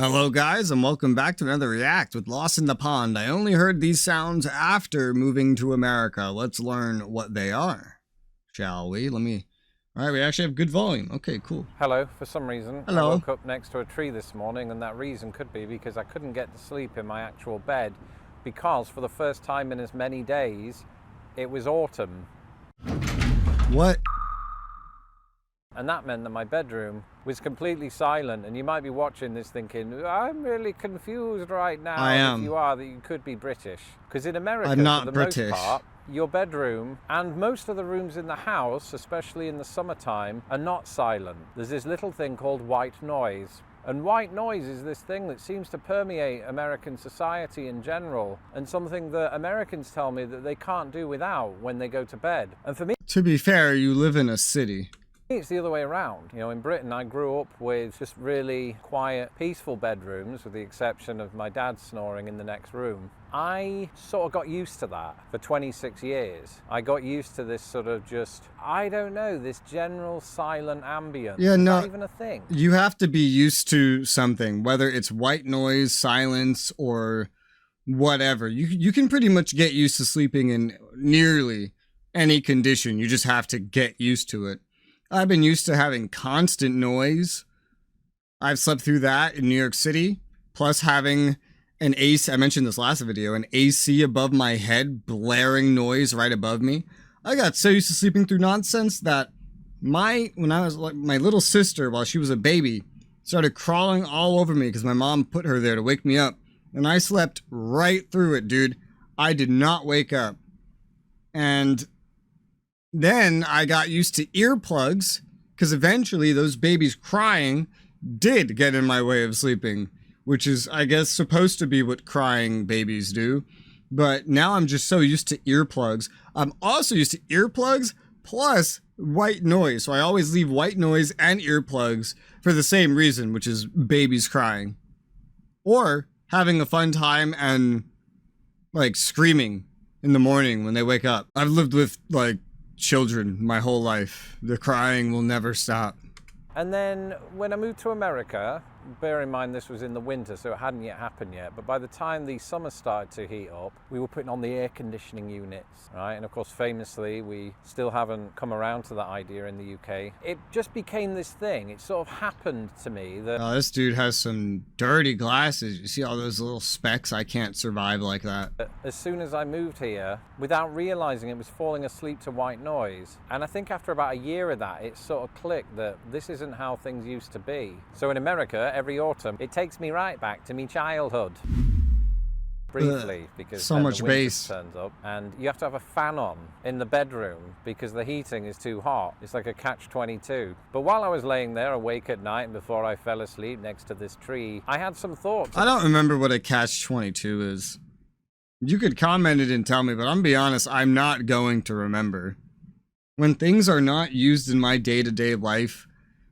Hello guys, and welcome back to another React with Lost in the Pond. I only heard these sounds after moving to America. Let's learn what they are, shall we? Alright, we actually have good volume. Okay, cool. Hello. For some reason, Hello. I woke up next to a tree this morning, and that reason could be because I couldn't get to sleep in my actual bed because for the first time in as many days, it was autumn. What? And that meant that my bedroom was completely silent, and you might be watching this thinking, I'm really confused right now. I am. If you are, that you could be British. Because in America, I'm not for the British. most part, your bedroom and most of the rooms in the house, especially in the summertime, are not silent. There's this little thing called white noise. And white noise is this thing that seems to permeate American society in general, and something that Americans tell me that they can't do without when they go to bed. And for me, To be fair, you live in a city. it's the other way around. You know, in Britain, I grew up with just really quiet, peaceful bedrooms, with the exception of my dad snoring in the next room. I sort of got used to that for 26 years. I got used to this sort of just, I don't know, this general silent ambience. Yeah, Is no, that even a thing? You have to be used to something, whether it's white noise, silence, or whatever. You can pretty much get used to sleeping in nearly any condition. You just have to get used to it. I've been used to having constant noise. I've slept through that in New York City, plus having an AC, I mentioned this last video, an AC above my head, blaring noise right above me. I got so used to sleeping through nonsense that when I was like, my little sister, while she was a baby, started crawling all over me because my mom put her there to wake me up. And I slept right through it, dude. I did not wake up. And then I got used to earplugs, because eventually those babies crying did get in my way of sleeping, which is, I guess, supposed to be what crying babies do. But now I'm just so used to earplugs. I'm also used to earplugs plus white noise. So I always leave white noise and earplugs for the same reason, which is babies crying. Or having a fun time and, like, screaming in the morning when they wake up. I've lived with, like, children my whole life. The crying will never stop. And then when I moved to America, bear in mind this was in the winter, so it hadn't yet happened yet, but by the time the summer started to heat up, we were putting on the air conditioning units, right? And of course, famously, we still haven't come around to that idea in the UK. It just became this thing. It sort of happened to me that... Oh, this dude has some dirty glasses. You see all those little specks? I can't survive like that. As soon as I moved here, without realizing it, was falling asleep to white noise. And I think after about a year of that, it sort of clicked that this isn't how things used to be. So in America, every autumn, it takes me right back to me childhood. Briefly, because so then much the winter bass turns up, and you have to have a fan on in the bedroom because the heating is too hot. It's like a catch-22. But while I was laying there awake at night and before I fell asleep next to this tree, I had some thoughts. I don't remember what a catch-22 is. You could comment it and tell me, but I'm gonna be honest, I'm not going to remember. When things are not used in my day-to-day life,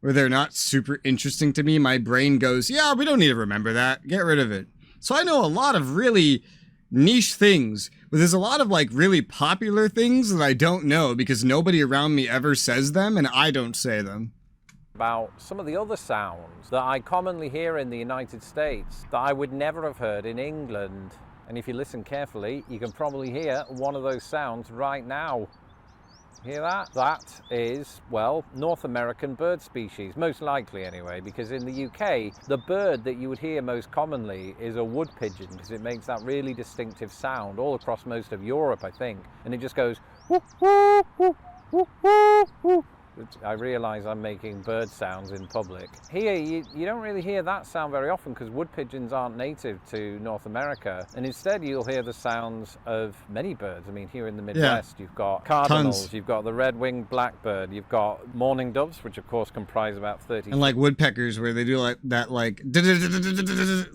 or they're not super interesting to me, my brain goes, yeah, we don't need to remember that. Get rid of it. So I know a lot of really niche things, but there's a lot of like really popular things that I don't know because nobody around me ever says them and I don't say them. About some of the other sounds that I commonly hear in the United States that I would never have heard in England. And if you listen carefully, you can probably hear one of those sounds right now. Hear that? That is, well, North American bird species, most likely anyway, because in the UK, the bird that you would hear most commonly is a wood pigeon, because it makes that really distinctive sound all across most of Europe, I think. And it just goes, whoop, whoop, whoop, whoop, whoop, whoop. I realise I'm making bird sounds in public. Here, you don't really hear that sound very often because wood pigeons aren't native to North America. And instead, you'll hear the sounds of many birds. I mean, here in the Midwest, You've got cardinals, Tons. You've got the red-winged blackbird, you've got mourning doves, which of course comprise about 30... And like woodpeckers where they do like that like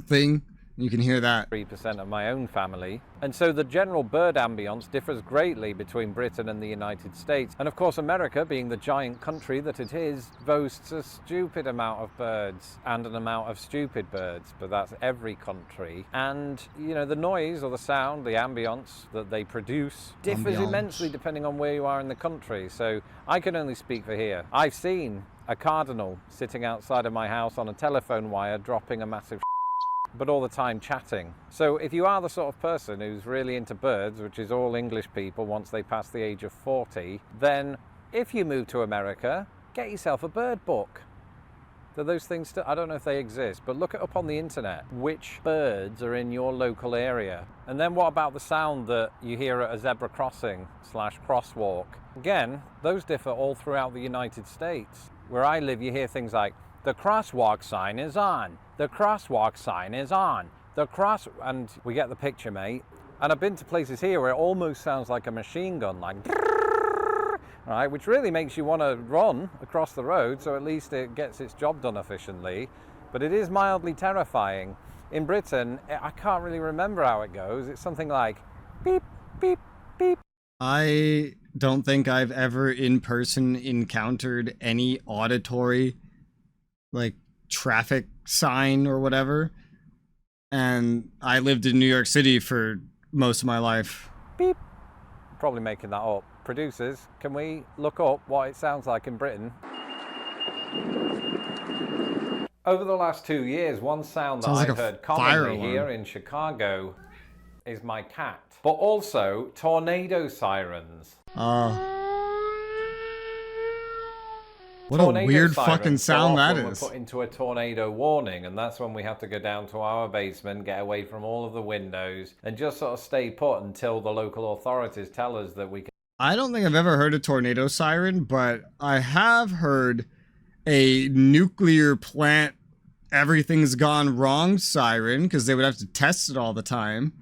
thing. You can hear that. 3% of my own family. And so the general bird ambience differs greatly between Britain and the United States. And of course, America, being the giant country that it is, boasts a stupid amount of birds and an amount of stupid birds, but that's every country. And, you know, the noise or the sound, the ambience that they produce differs immensely depending on where you are in the country. So I can only speak for here. I've seen a cardinal sitting outside of my house on a telephone wire dropping a massive but all the time chatting. So if you are the sort of person who's really into birds, which is all English people once they pass the age of 40, then if you move to America, get yourself a bird book. Do those things still? I don't know if they exist, but look it up on the internet. Which birds are in your local area? And then what about the sound that you hear at a zebra crossing / crosswalk? Again, those differ all throughout the United States. Where I live, you hear things like, the crosswalk sign is on. The crosswalk sign is on. And we get the picture, mate. And I've been to places here where it almost sounds like a machine gun, like, right, which really makes you want to run across the road, so at least it gets its job done efficiently. But it is mildly terrifying. In Britain, I can't really remember how it goes. It's something like beep, beep, beep. I don't think I've ever in person encountered any auditory, like, traffic sign or whatever. And I lived in New York City for most of my life. Beep. Probably making that up. Producers, can we look up what it sounds like in Britain? Over the last 2 years, one sound that I've heard commonly here in Chicago is my cat, but also tornado sirens. What a weird fucking sound that is. We're put into a tornado warning, and that's when we have to go down to our basement, get away from all of the windows, and just sort of stay put until the local authorities tell us that we can. I don't think I've ever heard a tornado siren, but I have heard a nuclear plant everything's gone wrong siren, because they would have to test it all the time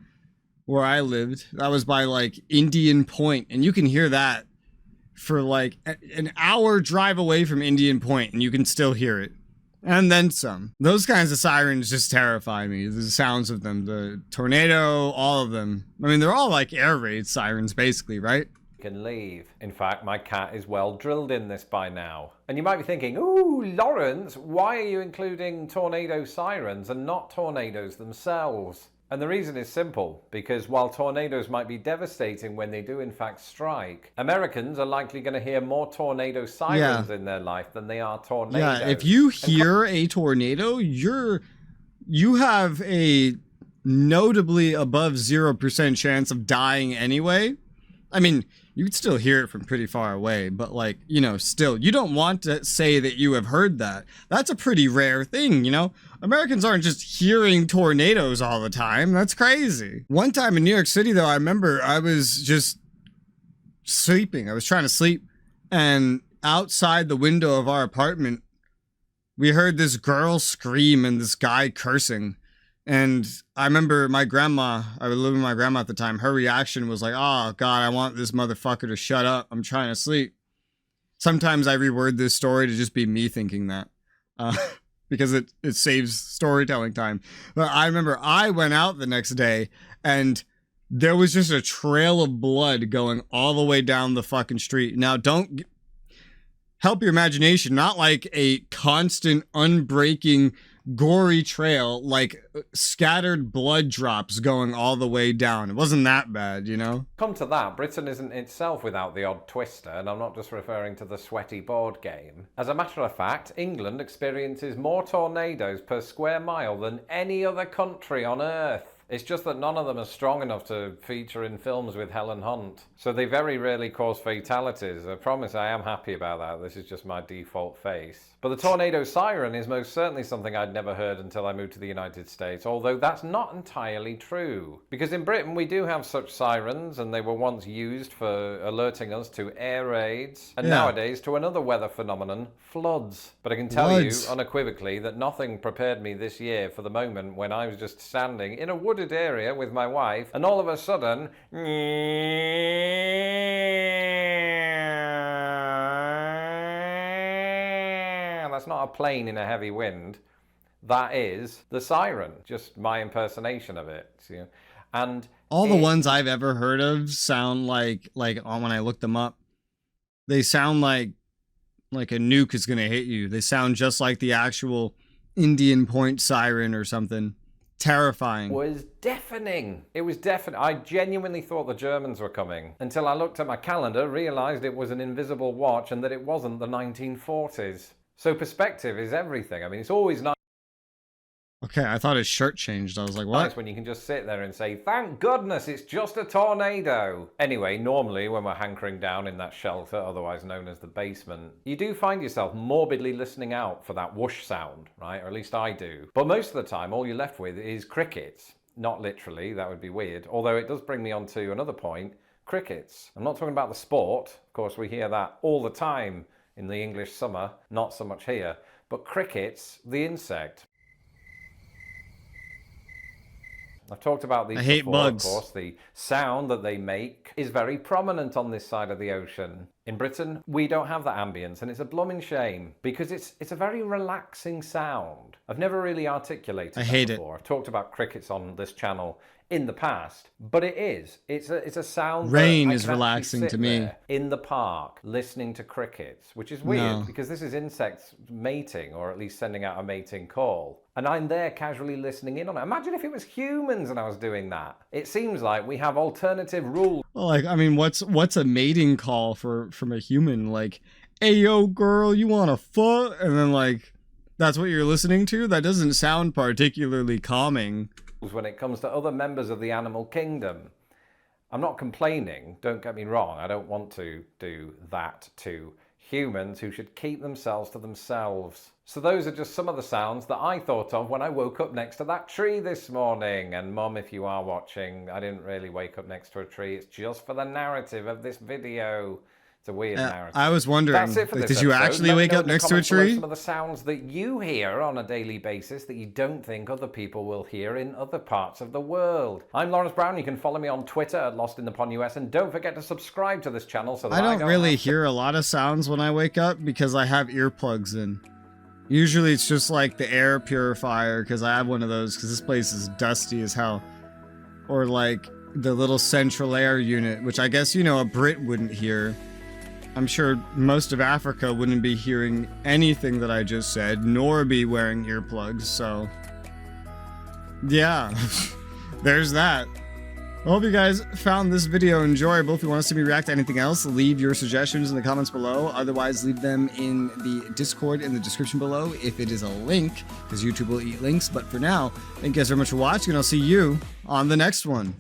where I lived. That was by like Indian Point, and you can hear that for like an hour drive away from Indian Point, and you can still hear it. And then some. Those kinds of sirens just terrify me. The sounds of them, the tornado, all of them. I mean, they're all like air raid sirens, basically, right? Can leave. In fact, my cat is well drilled in this by now. And you might be thinking, ooh, Lawrence, why are you including tornado sirens and not tornadoes themselves? And the reason is simple, because while tornadoes might be devastating when they do in fact strike, Americans are likely going to hear more tornado sirens in their life than they are tornadoes. Yeah, if you hear a tornado, you have a notably above 0% chance of dying anyway. I mean, you could still hear it from pretty far away, but like, you know, still, you don't want to say that you have heard that. That's a pretty rare thing, you know? Americans aren't just hearing tornadoes all the time. That's crazy. One time in New York City, though, I remember I was just sleeping. I was trying to sleep, and outside the window of our apartment, we heard this girl scream and this guy cursing. And I remember my grandma, I was living with my grandma at the time, her reaction was like, oh God, I want this motherfucker to shut up. I'm trying to sleep. Sometimes I reword this story to just be me thinking that. Because it saves storytelling time. But I remember I went out the next day, and there was just a trail of blood going all the way down the fucking street. Now, don't help your imagination, not like a constant, unbreaking, gory trail, like scattered blood drops going all the way down. It wasn't that bad, you know? Come to that, Britain isn't itself without the odd twister, and I'm not just referring to the sweaty board game. As a matter of fact, England experiences more tornadoes per square mile than any other country on Earth. It's just that none of them are strong enough to feature in films with Helen Hunt. So they very rarely cause fatalities. I promise I am happy about that. This is just my default face. But the tornado siren is most certainly something I'd never heard until I moved to the United States, although that's not entirely true. Because in Britain we do have such sirens, and they were once used for alerting us to air raids, and nowadays to another weather phenomenon, floods. But I can tell you unequivocally that nothing prepared me this year for the moment when I was just standing in a wooded area with my wife, and all of a sudden, that's not a plane in a heavy wind. That is the siren. Just my impersonation of it. See? And all the ones I've ever heard of sound like when I look them up, they sound like a nuke is gonna hit you. They sound just like the actual Indian Point siren or something. Terrifying. It was deafening. It was deafening. I genuinely thought the Germans were coming until I looked at my calendar, realized it was an invisible watch, and that it wasn't the 1940s. So perspective is everything. I mean, it's always nice Okay, I thought his shirt changed. I was like, what? Nice when you can just sit there and say, thank goodness it's just a tornado. Anyway, normally when we're hankering down in that shelter, otherwise known as the basement, you do find yourself morbidly listening out for that whoosh sound, right? Or at least I do. But most of the time, all you're left with is crickets. Not literally, that would be weird. Although it does bring me on to another point, crickets. I'm not talking about the sport. Of course, we hear that all the time in the English summer, not so much here. But crickets, the insect. I've talked about these before, bugs. of course. The sound that they make is very prominent on this side of the ocean. In Britain, we don't have that ambience, and it's a blooming shame because it's a very relaxing sound. I've never really articulated that before. I've talked about crickets on this channel in the past, but it is. It's a sound. Rain is relaxing to me. In the park, listening to crickets, which is weird because this is insects mating, or at least sending out a mating call. And I'm there casually listening in on it. Imagine if it was humans and I was doing that. It seems like we have alternative rules. Well, like, I mean, what's a mating call from a human? Like, hey, yo, girl, you want a fuck? And then, like, that's what you're listening to? That doesn't sound particularly calming. When it comes to other members of the animal kingdom. I'm not complaining, don't get me wrong. I don't want to do that to humans who should keep themselves to themselves. So those are just some of the sounds that I thought of when I woke up next to that tree this morning. And Mum, if you are watching, I didn't really wake up next to a tree. It's just for the narrative of this video. It's a weird narrative. I was wondering, that's it for like, this did you episode. actually wake up next to a tree? Some of the sounds that you hear on a daily basis that you don't think other people will hear in other parts of the world. I'm Lawrence Brown. You can follow me on Twitter at LostInThePond.us, and don't forget to subscribe to this channel so that I don't really hear a lot of sounds when I wake up because I have earplugs in. Usually it's just like the air purifier because I have one of those because this place is dusty as hell. Or like the little central air unit, which I guess, you know, a Brit wouldn't hear. I'm sure most of Africa wouldn't be hearing anything that I just said, nor be wearing earplugs, so yeah, there's that. I hope you guys found this video enjoyable. If you want to see me react to anything else, leave your suggestions in the comments below. Otherwise, leave them in the Discord in the description below if it is a link, because YouTube will eat links. But for now, thank you guys very much for watching, and I'll see you on the next one.